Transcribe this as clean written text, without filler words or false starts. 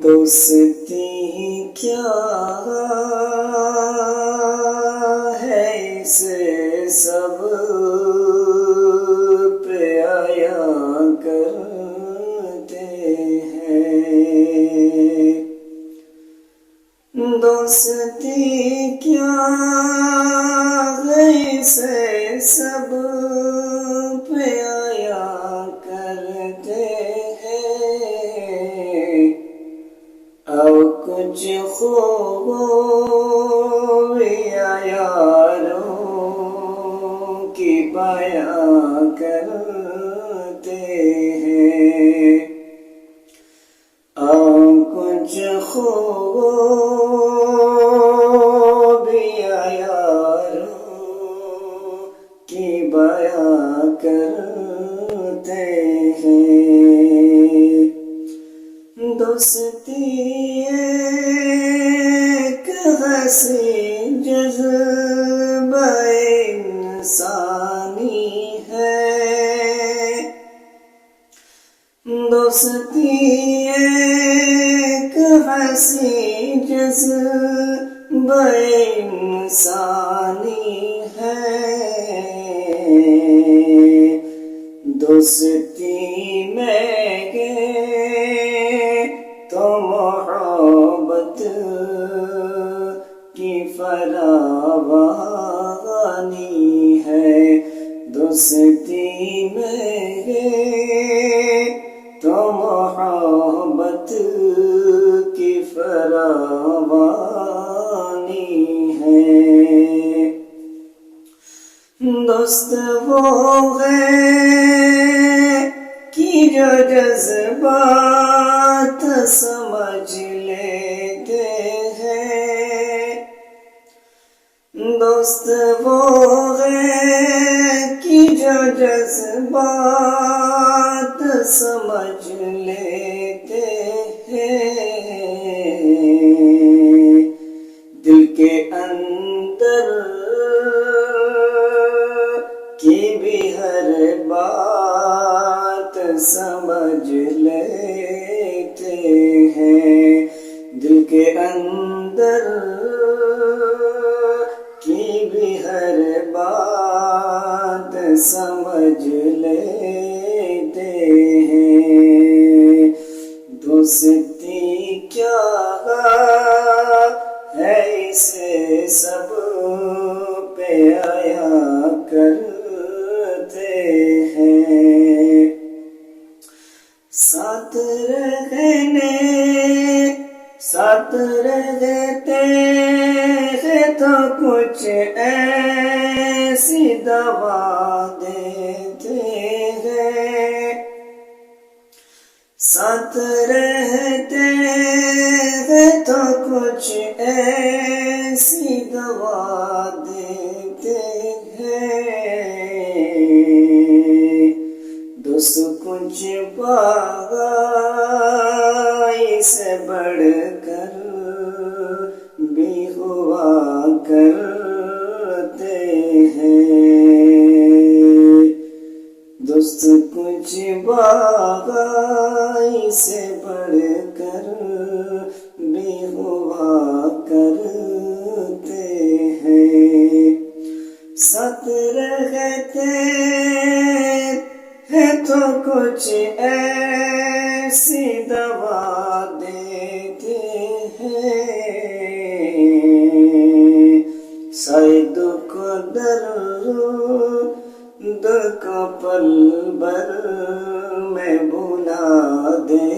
دوستی کیا ہے اسے سب پہ آیا کرتے ہیں۔ دوستی کیا ہے اسے سب پہ آیا کرتے ہیں، اور کچھ خوبیاں یاروں کی بیاں کرتے ہیں، اور کچھ خوبیاں یاروں کی بیاں کرتے ہیں۔ دوستی ایک حسین جذبہ انسانی ہے، دوستی ایک حسین جذبہ انسانی ہے، دوستی میں تو محبت کی فراوانی ہے، دوستی میں تو محبت کی فراوانی ہے۔ دوست وہ ہے کہ جو جذبات سمجھ لیتے ہیں، دوست وہ ہے کہ جو جذبات سمجھ لیتے ہیں، دل کے اندر کی بھی ہر بات سمجھ لیتے ہیں، دل کے اندر کی بھی ہر بات سمجھ لیتے ہیں۔ دوستی کیا ہے اسے سب پہ آیا کرتے ہیں، ساتھ رہتے ہیں تو کچھ ایسی دوا دیتے ہیں، ساتھ رہتے ہیں تو کچھ ایسی دوا دیتے ہیں، دوست کچھ باغائی سے بڑھ کر بھی ہوا کرتے ہیں، دوست کچھ باغائی سے بڑھ کر بھی ہوا کرتے ہیں، ساتھ رہتے ہیں تو کچھ ایسی دوا دیتے ہیں، سائے دکھ درد کو پل بھر میں بھلا دے